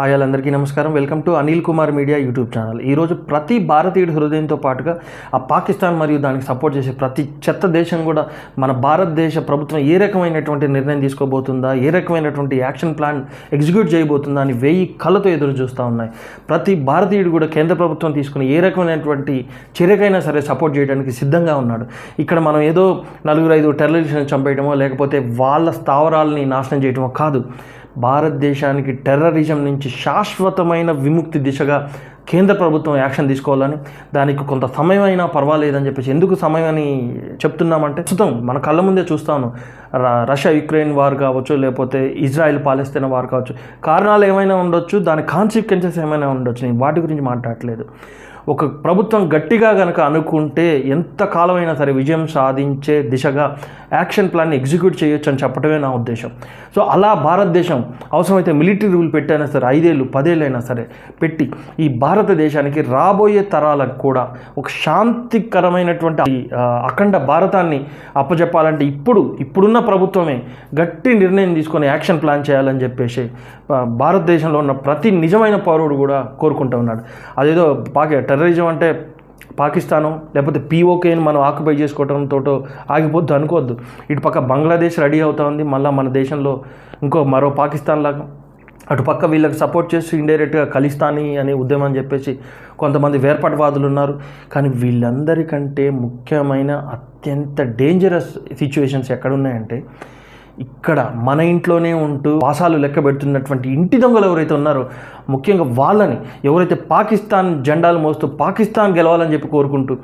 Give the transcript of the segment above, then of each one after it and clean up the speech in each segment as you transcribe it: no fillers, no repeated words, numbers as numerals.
Hi అందరికీ నమస్కారం. Welcome to Anil Kumar media YouTube channel. ఈరోజు ప్రతి భారతీయుడి హృదయంతో పాటుగా ఆ పాకిస్తాన్ మరియు దానికి సపోర్ట్ చేసే ప్రతి చెత్త దేశం కూడా మన భారతదేశ ప్రభుత్వం ఏ రకమైనటువంటి నిర్ణయం తీసుకోబోతుందా, ఏ రకమైనటువంటి యాక్షన్ ప్లాన్ ఎగ్జిక్యూట్ చేయబోతుందా అని 1000 కళ్ళతో ఎదురు చూస్తూ ఉన్నాయి. ప్రతి భారతీయుడు కూడా కేంద్ర ప్రభుత్వం తీసుకుని ఏ రకమైనటువంటి చర్యకైనా సరే సపోర్ట్ చేయడానికి సిద్ధంగా ఉన్నాడు. ఇక్కడ మనం ఏదో 4-5 టెర్రరిస్టులను చంపేయడమో లేకపోతే వాళ్ళ స్థావరాలని నాశనం చేయడమో కాదు. భారతదేశానికి టెర్రరిజం నుంచి శాశ్వతమైన విముక్తి దిశగా కేంద్ర ప్రభుత్వం యాక్షన్ తీసుకోవాలని, దానికి కొంత సమయం అయినా పర్వాలేదని చెప్పేసి ఎందుకు సమయం అని చెప్తున్నామంటే, ప్రస్తుతం మన కళ్ళ ముందే చూస్తాను. రష్యా యుక్రెయిన్ వార్ కావచ్చు, లేకపోతే ఇజ్రాయెల్ పాలస్తీనా వార్ కావచ్చు. కారణాలు ఏమైనా ఉండొచ్చు, దాని కాన్సిక్వెన్సెస్ ఏమైనా ఉండొచ్చు. నేను వాటి గురించి మాట్లాడట్లేదు. ఒక ప్రభుత్వం గట్టిగా కనుక అనుకుంటే ఎంత కాలమైనా సరే విజయం సాధించే దిశగా యాక్షన్ ప్లాన్ని ఎగ్జిక్యూట్ చేయొచ్చు అని చెప్పడమే నా ఉద్దేశం. సో అలా భారతదేశం అవసరమైతే మిలిటరీ రూల్ పెట్టైనా సరే 5 ఏళ్ళు 10 ఏళ్ళు అయినా సరే పెట్టి ఈ భారతదేశానికి రాబోయే తరాలకు కూడా ఒక శాంతికరమైనటువంటి అఖండ భారతాన్ని అప్పచెప్పాలంటే ఇప్పుడున్న ప్రభుత్వమే గట్టి నిర్ణయం తీసుకొని యాక్షన్ ప్లాన్ చేయాలని చెప్పేసి భారతదేశంలో ఉన్న ప్రతి నిజమైన పౌరుడు కూడా కోరుకుంటూ ఉన్నాడు. అదేదో టెర్రరిజం అంటే పాకిస్తాను లేకపోతే పీఓకేని మనం ఆక్యుపై చేసుకోవడంతో ఆగిపోద్దు అనుకోవద్దు. ఇటు పక్క బంగ్లాదేశ్ రెడీ అవుతా ఉంది, మళ్ళీ మన దేశంలో మరో పాకిస్తాన్ లాగా అటు పక్క వీళ్ళకి సపోర్ట్ చేసి ఇండైరెక్ట్గా ఖలిస్తానీ అనే ఉద్యమం అని చెప్పేసి కొంతమంది వేర్పాటువాదులు ఉన్నారు. కానీ వీళ్ళందరికంటే ముఖ్యమైన అత్యంత డేంజరస్ సిచ్యువేషన్స్ ఎక్కడున్నాయంటే, ఇక్కడ మన ఇంట్లోనే ఉంటూ వాసాలు లెక్క పెడుతున్నటువంటి ఇంటి దొంగలు ఎవరైతే ఉన్నారో, ముఖ్యంగా వాళ్ళని ఎవరైతే పాకిస్తాన్ జెండాలు మోస్తూ పాకిస్తాన్ గెలవాలని చెప్పి కోరుకుంటూ,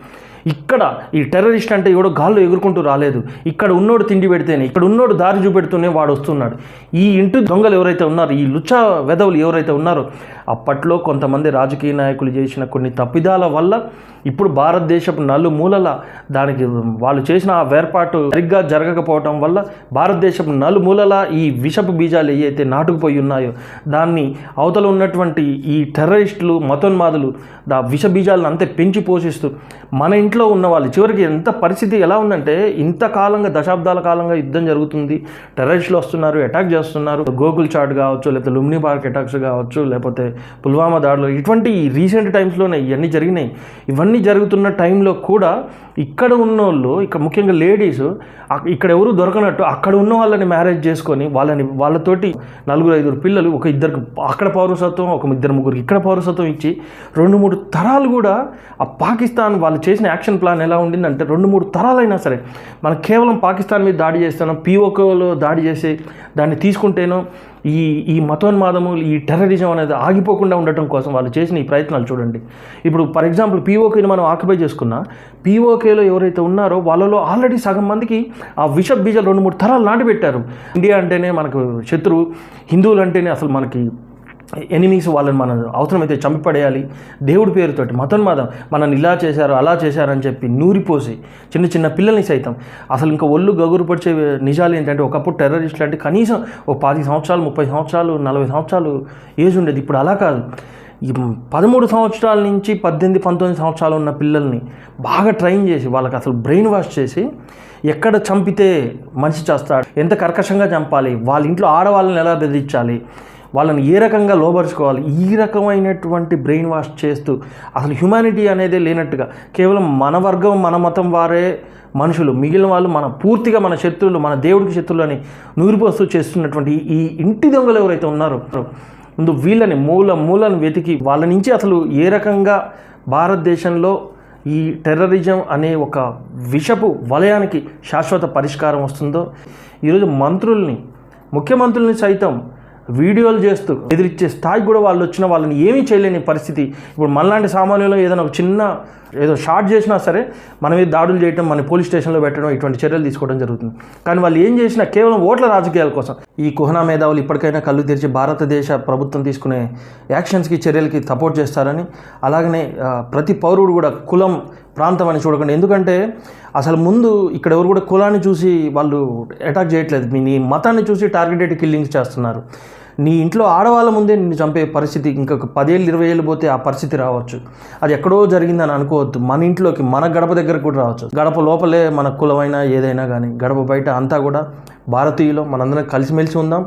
ఇక్కడ ఈ టెర్రరిస్ట్ అంటే ఎవడో గాల్లో ఎగురుకుంటూ రాలేదు. ఇక్కడ ఉన్నోడు తిండి పెడితేనే, ఇక్కడ ఉన్నోడు దారి చూపెడుతూనే వాడు వస్తున్నాడు. ఈ ఇంటి దొంగలు ఎవరైతే ఉన్నారో, ఈ లుచ్చా వెధవులు ఎవరైతే ఉన్నారో, అప్పట్లో కొంతమంది రాజకీయ నాయకులు చేసిన కొన్ని తప్పిదాల వల్ల ఇప్పుడు భారతదేశపు నలుమూలల దానికి వాళ్ళు చేసిన ఆ వేర్పాటు సరిగ్గా జరగకపోవటం వల్ల భారతదేశపు నలుమూలల ఈ విషపు బీజాలు ఏవైతే నాటుకుపోయి ఉన్నాయో, దాన్ని అవతల ఉన్నటువంటి ఈ టెర్రరిస్టులు మతోన్మాదులు ఆ విష బీజాలను అంతే పెంచి పోషిస్తూ మన ఇంట్లో ఉన్న వాళ్ళు చివరికి ఎంత పరిస్థితి ఎలా ఉందంటే, ఇంతకాలంగా దశాబ్దాల కాలంగా యుద్ధం జరుగుతుంది, టెర్రరిస్టులు వస్తున్నారు, అటాక్ చేస్తున్నారు. గోకుల్ చాట్ కావచ్చు, లేకపోతే లుమ్ని పార్క్ అటాక్స్ కావచ్చు, లేకపోతే పుల్వామా దాడులు, ఇటువంటి రీసెంట్ టైమ్స్లోనే ఇవన్నీ జరిగినాయి. ఇవన్నీ జరుగుతున్న టైంలో కూడా ఇక్కడ ఉన్నోళ్ళు, ఇక్కడ ముఖ్యంగా లేడీస్ ఇక్కడ ఎవరు దొరకనట్టు అక్కడ ఉన్న వాళ్ళని మ్యారేజ్ చేసుకొని వాళ్ళతోటి 4-5 పిల్లలు, ఒక ఇద్దరికి అక్కడ పౌరసత్వం, ఒక 2-3 ఇక్కడ పౌరసత్వం ఇచ్చి 2-3 తరాలు కూడా ఆ పాకిస్తాన్ వాళ్ళు చేసిన యాక్షన్ ప్లాన్ ఎలా ఉండిందంటే, 2-3 తరాలైనా సరే మనం కేవలం పాకిస్తాన్ మీద దాడి చేస్తాను, పీఓకేలో దాడి చేసి దాన్ని తీసుకుంటేనో ఈ మతోన్మాదము, ఈ టెర్రరిజం అనేది ఆగిపోకుండా ఉండటం కోసం వాళ్ళు చేసిన ఈ ప్రయత్నాలు చూడండి. ఇప్పుడు ఫర్ ఎగ్జాంపుల్ పీఓకేని మనం ఆక్యుపై చేసుకున్నా, పీఓకేలో ఎవరైతే ఉన్నారో వాళ్ళలో ఆల్రెడీ సగం మందికి ఆ విష బీజాలు 2-3 తరాలు నాటిపెట్టారు. ఇండియా అంటేనే మనకు శత్రువు, హిందువులు అంటేనే అసలు మనకి ఎనిమీస్, వాళ్ళని మనం అవసరమైతే చంపిపడేయాలి. దేవుడి పేరుతోటి మతోన్మాదం మనల్ని ఇలా చేశారు అలా చేశారని చెప్పి నూరిపోసి చిన్న పిల్లల్ని సైతం అసలు ఇంకా ఒళ్ళు గగురుపరిచే నిజాలు ఏంటంటే, ఒకప్పుడు టెర్రరిస్టులు అంటే కనీసం 10 సంవత్సరాలు 30 సంవత్సరాలు 40 సంవత్సరాలు ఏజ్ ఉండేది. ఇప్పుడు అలా కాదు. 13 సంవత్సరాల నుంచి 18-19 సంవత్సరాలు ఉన్న పిల్లల్ని బాగా ట్రైన్ చేసి వాళ్ళకి అసలు బ్రెయిన్ వాష్ చేసి ఎక్కడ చంపితే మనిషి చేస్తాడు, ఎంత కర్కశంగా చంపాలి, వాళ్ళ ఇంట్లో ఆడవాళ్ళని ఎలా బెదిరించాలి, వాళ్ళని ఏ రకంగా లోబరుచుకోవాలి, ఈ రకమైనటువంటి బ్రెయిన్ వాష్ చేస్తూ అసలు హ్యుమానిటీ అనేది లేనట్టుగా కేవలం మన వర్గం మన మతం వారే మనుషులు, మిగిలిన వాళ్ళు పూర్తిగా మన శత్రువులు, మన దేవుడికి శత్రువులని నూరిపోస్తూ చేస్తున్నటువంటి ఈ ఇంటి దొంగలు ఎవరైతే ఉన్నారో, ముందు వీళ్ళని మూలను వెతికి వాళ్ళ నుంచి అసలు ఏ రకంగా భారతదేశంలో ఈ టెర్రరిజం అనే ఒక విషపు వలయానికి శాశ్వత పరిష్కారం వస్తుందో, ఈరోజు ముఖ్యమంత్రుల్ని సైతం వీడియోలు చేస్తూ ఎదిరిచ్చే స్థాయి కూడా వాళ్ళు వచ్చిన వాళ్ళని ఏమీ చేయలేని పరిస్థితి. ఇప్పుడు మనలాంటి సామాన్యులు ఏదైనా ఒక చిన్న ఏదో షార్ట్ చేసినా సరే మన మీద దాడులు చేయడం, మన పోలీస్ స్టేషన్లో పెట్టడం, ఇటువంటి చర్యలు తీసుకోవడం జరుగుతుంది. కానీ వాళ్ళు ఏం చేసినా కేవలం ఓట్ల రాజకీయాల కోసం. ఈ కుహనా మేధావులు ఇప్పటికైనా కళ్ళు తెరిచి భారతదేశ ప్రభుత్వం తీసుకునే యాక్షన్స్కి, చర్యలకి సపోర్ట్ చేస్తారని, అలాగనే ప్రతి పౌరుడు కూడా కులం ప్రాంతం అని చూడకండి. ఎందుకంటే అసలు ముందు ఇక్కడ ఎవరు కూడా కులాన్ని చూసి వాళ్ళు అటాక్ చేయట్లేదు, నీ మతాన్ని చూసి టార్గెటెడ్ కిల్లింగ్స్ చేస్తున్నారు. నీ ఇంట్లో ఆడవాళ్ళ ముందే నిన్ను చంపే పరిస్థితి ఇంకొక 10 ఏళ్ళు 20 ఏళ్ళు పోతే ఆ పరిస్థితి రావచ్చు. అది ఎక్కడో జరిగిందని అనుకోవద్దు, మన ఇంట్లోకి మన గడప దగ్గరకు కూడా రావచ్చు. గడప లోపలే మన కులమైనా ఏదైనా కానీ, గడప బయట అంతా కూడా భారతీయులు, మనందరం కలిసిమెలిసి ఉందాం.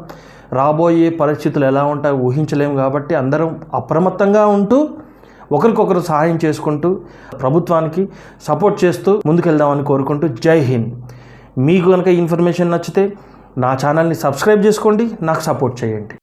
రాబోయే పరిస్థితులు ఎలా ఉంటాయో ఊహించలేము. కాబట్టి అందరం అప్రమత్తంగా ఉంటూ ఒకరికొకరు సహాయం చేసుకుంటూ ప్రభుత్వానికి సపోర్ట్ చేస్తూ ముందుకెళ్దామని కోరుకుంటూ జై హింద్. మీకు కనుక ఈ ఇన్ఫర్మేషన్ నచ్చితే నా ఛానల్ని సబ్స్క్రైబ్ చేసుకోండి, నాకు సపోర్ట్ చేయండి.